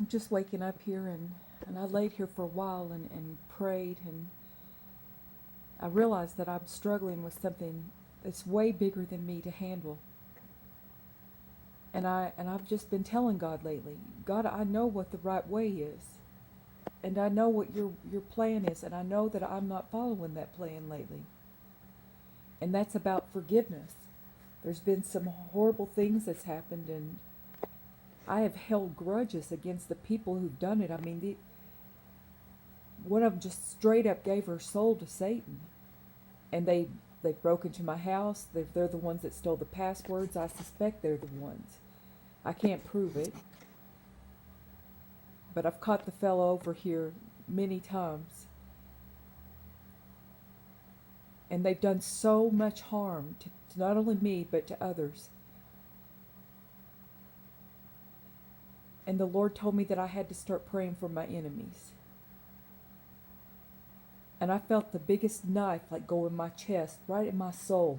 I'm just waking up here, and I laid here for a while and prayed, and I realized that I'm struggling with something that's way bigger than me to handle. And I've just been telling God lately, God, I know what the right way is. And I know what your plan is, and I know that I'm not following that plan lately. And that's about forgiveness. There's been some horrible things that's happened, and I have held grudges against the people who've done it. I mean, one of them just straight up gave her soul to Satan, and they broke into my house. They're the ones that stole the passwords. I suspect they're the ones. I can't prove it, but I've caught the fellow over here many times, and they've done so much harm to not only me but to others. And the Lord told me that I had to start praying for my enemies. And I felt the biggest knife like go in my chest, right in my soul.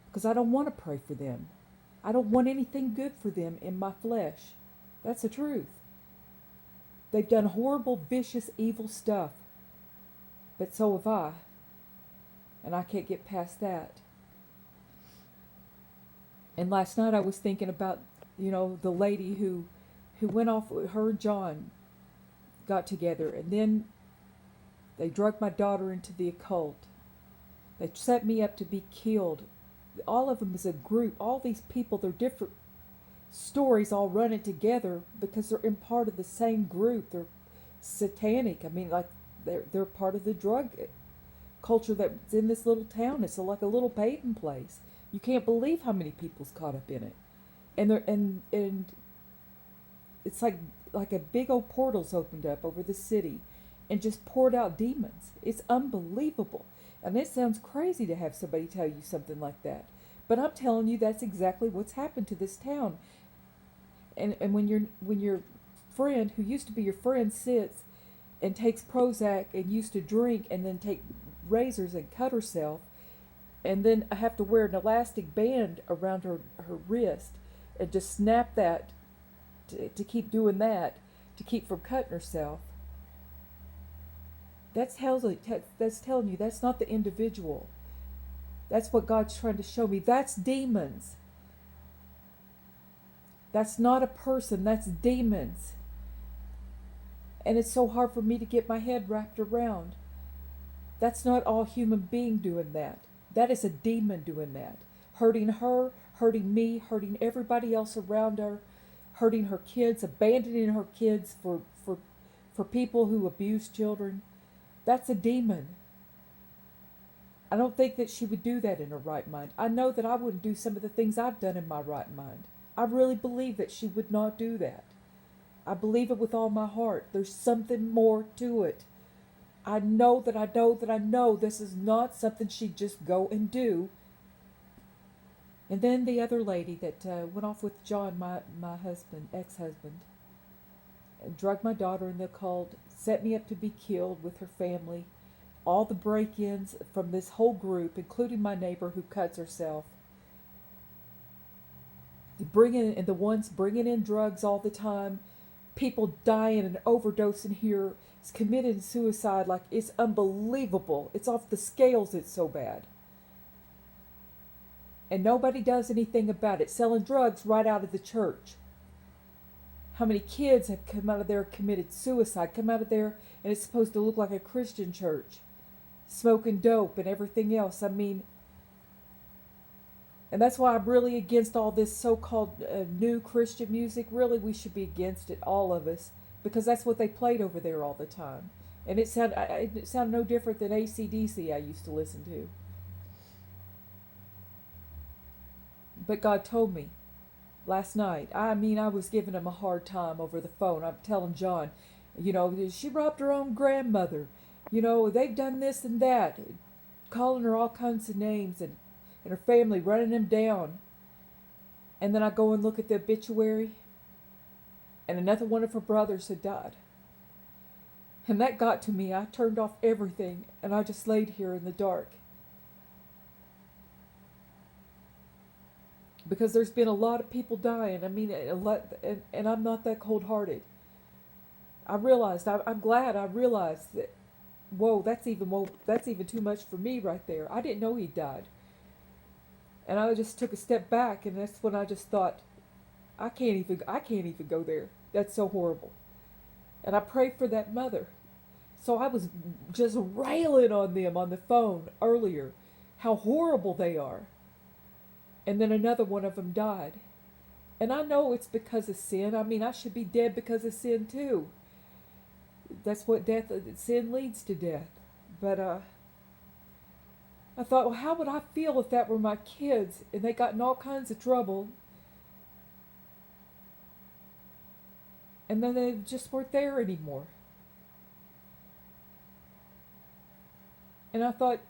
Because I don't want to pray for them. I don't want anything good for them in my flesh. That's the truth. They've done horrible, vicious, evil stuff. But so have I. And I can't get past that. And last night I was thinking about, the lady who went off, her and John got together, and then they drug my daughter into the occult. They set me up to be killed. All of them as a group. All these people, they're different stories all running together because they're in part of the same group. They're satanic. I mean, like they're part of the drug culture that's in this little town. It's like a little pagan place. You can't believe how many people's caught up in it, and it's like a big old portal's opened up over the city, and just poured out demons. It's unbelievable. And it sounds crazy to have somebody tell you something like that. But I'm telling you that's exactly what's happened to this town. And when your friend who used to be your friend sits and takes Prozac and used to drink and then take razors and cut herself, and then I have to wear an elastic band around her wrist and just snap that to keep doing that, to keep from cutting herself. That's telling you that's not the individual. That's what God's trying to show me. That's demons. That's not a person. That's demons. And it's so hard for me to get my head wrapped around. That's not all human being doing that. That is a demon doing that. Hurting her, hurting me, hurting everybody else around her, hurting her kids, abandoning her kids for people who abuse children. That's a demon. I don't think that she would do that in her right mind. I know that I wouldn't do some of the things I've done in my right mind. I really believe that she would not do that. I believe it with all my heart. There's something more to it. I know that I know that I know this is not something she'd just go and do. And then the other lady that went off with John, my husband, ex-husband, and drugged my daughter in the occult, set me up to be killed with her family. All the break-ins from this whole group, including my neighbor who cuts herself. The ones bringing in drugs all the time. People dying and overdosing here. It's committing suicide. Like, it's unbelievable. It's off the scales. It's so bad. And nobody does anything about it. Selling drugs right out of the church. How many kids have come out of there, committed suicide, come out of there, and it's supposed to look like a Christian church. Smoking dope and everything else. I mean, and that's why I'm really against all this so-called new Christian music. Really, we should be against it, all of us, because that's what they played over there all the time. And it sounded no different than AC/DC I used to listen to. But God told me last night. I mean, I was giving him a hard time over the phone. I'm telling John, she robbed her own grandmother. They've done this and that. Calling her all kinds of names and her family, running them down. And then I go and look at the obituary, and another one of her brothers had died. And that got to me. I turned off everything, and I just laid here in the dark. because there's been a lot of people dying. I mean, a lot, and I'm not that cold-hearted. I'm glad I realized that, whoa, that's even too much for me right there. I didn't know he died. And I just took a step back, and that's when I just thought, I can't even go there. That's so horrible. And I prayed for that mother. So I was just railing on them on the phone earlier, how horrible they are. And then another one of them died. And I know it's because of sin. I mean, I should be dead because of sin too. That's what sin leads to death. But I thought, well, how would I feel if that were my kids and they got in all kinds of trouble and then they just weren't there anymore? And I thought,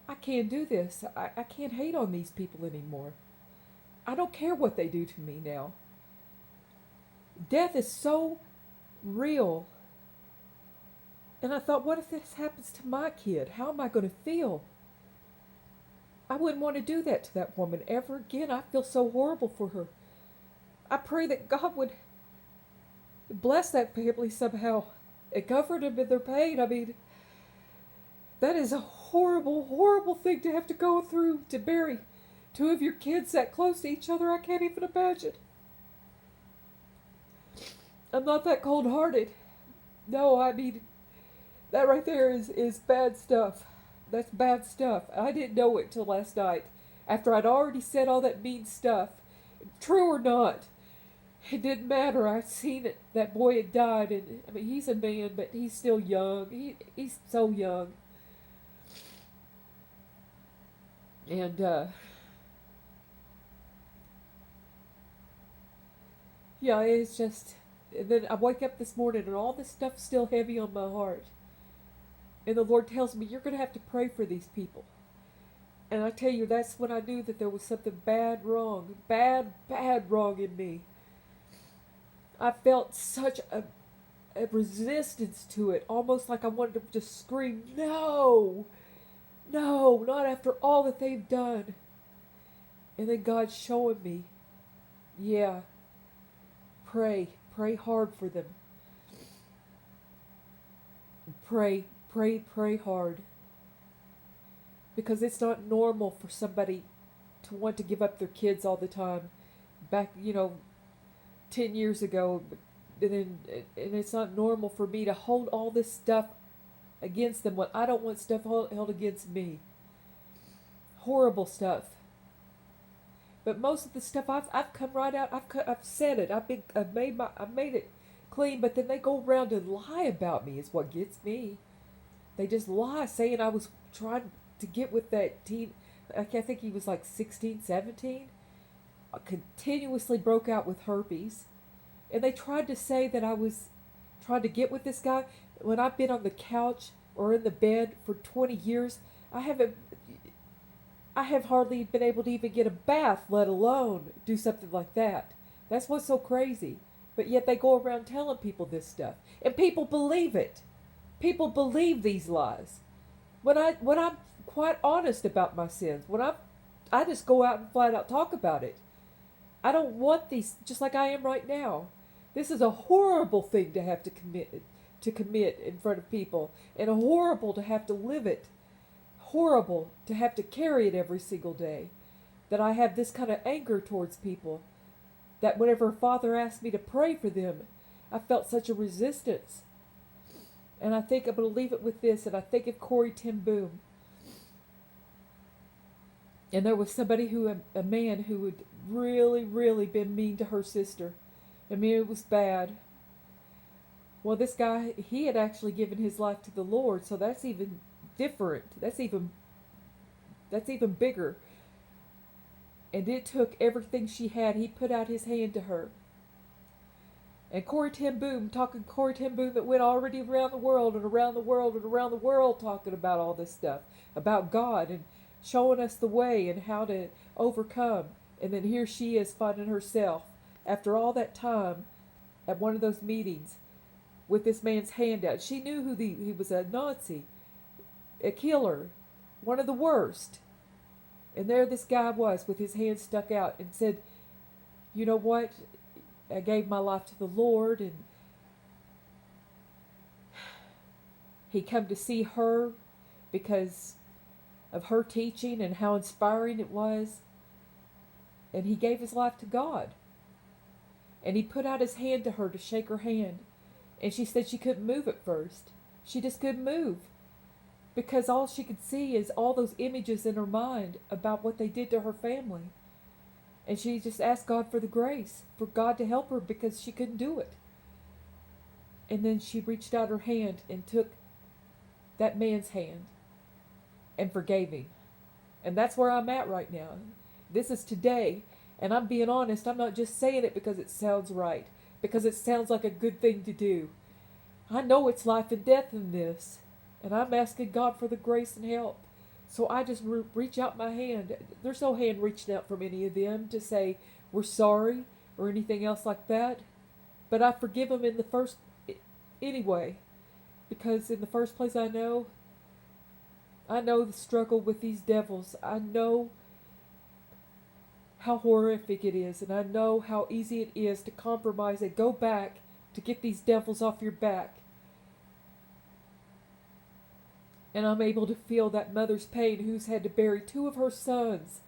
I can't do this. I can't hate on these people anymore. I don't care what they do to me now. Death is so real. And I thought, what if this happens to my kid? How am I going to feel? I wouldn't want to do that to that woman ever again. I feel so horrible for her. I pray that God would bless that family somehow and comfort them in their pain. I mean, that is a horrible, horrible thing to have to go through, to bury two of your kids that close to each other. I can't even imagine. I'm not that cold-hearted. No, I mean, that right there is bad stuff. That's bad stuff. I didn't know it till last night, after I'd already said all that mean stuff. True or not, it didn't matter. I'd seen it. That boy had died, and I mean, he's a man, but he's still young. He's so young. And yeah, it's just. And then I wake up this morning, and all this stuff's still heavy on my heart. And the Lord tells me, you're going to have to pray for these people. And I tell you, that's when I knew that there was something bad wrong in me. I felt such a resistance to it, almost like I wanted to just scream, no, no, not after all that they've done. And then God's showing me, yeah, pray hard for them. Pray hard. Because it's not normal for somebody to want to give up their kids all the time. Back, 10 years ago, and it's not normal for me to hold all this stuff against them when I don't want stuff held against me. Horrible stuff. But most of the stuff I've come right out. I've said it. I've made it clean. But then they go around and lie about me. Is what gets me. They just lie, saying I was trying to get with that teen. I think he was like 16, 17. I continuously broke out with herpes. And they tried to say that I was trying to get with this guy. When I've been on the couch or in the bed for 20 years, I have hardly been able to even get a bath, let alone do something like that. That's what's so crazy. But yet they go around telling people this stuff. And people believe it. People believe these lies. When I'm quite honest about my sins, I just go out and flat out talk about it. I don't want these, just like I am right now. This is a horrible thing to have to commit in front of people, and horrible to have to live it. Horrible to have to carry it every single day. That I have this kind of anger towards people. That whenever Father asked me to pray for them, I felt such a resistance. And I think I'm going to leave it with this, and I think of Corrie ten Boom. And there was somebody a man who had really, really been mean to her sister. I mean, it was bad. Well, this guy, he had actually given his life to the Lord, so that's even different. That's even bigger. And it took everything she had. He put out his hand to her. And Corrie ten Boom that went already around the world and around the world and around the world talking about all this stuff, about God and showing us the way and how to overcome. And then here she is finding herself, after all that time, at one of those meetings with this man's hand out. She knew he was a Nazi, a killer, one of the worst. And there this guy was with his hand stuck out and said, you know what? I gave my life to the Lord, and he come to see her because of her teaching and how inspiring it was. And he gave his life to God. And he put out his hand to her to shake her hand. And she said she couldn't move at first. She just couldn't move. Because all she could see is all those images in her mind about what they did to her family. And she just asked God for the grace, for God to help her because she couldn't do it. And then she reached out her hand and took that man's hand and forgave him. And that's where I'm at right now. This is today. And I'm being honest, I'm not just saying it because it sounds right, because it sounds like a good thing to do. I know it's life and death in this. And I'm asking God for the grace and help. So I just reach out my hand. There's no hand reaching out from any of them to say we're sorry or anything else like that. But I forgive them in the first, anyway. Because in the first place I know the struggle with these devils. I know how horrific it is. And I know how easy it is to compromise and go back to get these devils off your back. And I'm able to feel that mother's pain who's had to bury 2 of her sons.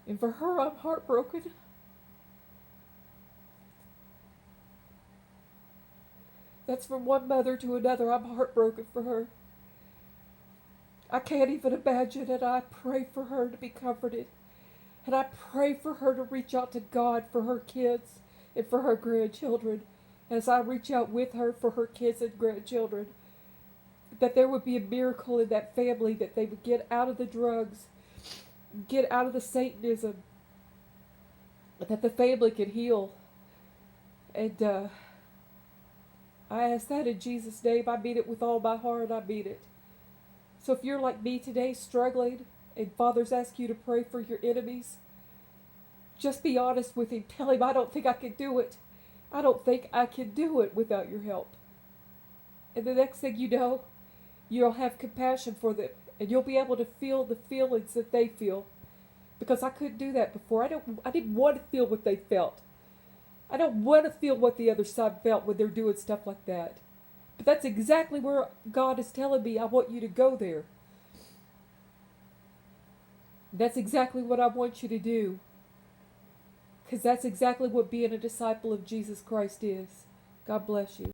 And for her, I'm heartbroken. That's from one mother to another. I'm heartbroken for her. I can't even imagine it. I pray for her to be comforted. And I pray for her to reach out to God for her kids and for her grandchildren. As I reach out with her for her kids and grandchildren. That there would be a miracle in that family, that they would get out of the drugs, get out of the Satanism, that the family could heal. And I ask that in Jesus' name. I mean it with all my heart. I mean it. So if you're like me today, struggling, and Father's asked you to pray for your enemies, just be honest with him. Tell him, I don't think I can do it. I don't think I can do it without your help. And the next thing you know, you'll have compassion for them, and you'll be able to feel the feelings that they feel. Because I couldn't do that before. I didn't want to feel what they felt. I don't want to feel what the other side felt when they're doing stuff like that. But that's exactly where God is telling me, I want you to go there. That's exactly what I want you to do. Because that's exactly what being a disciple of Jesus Christ is. God bless you.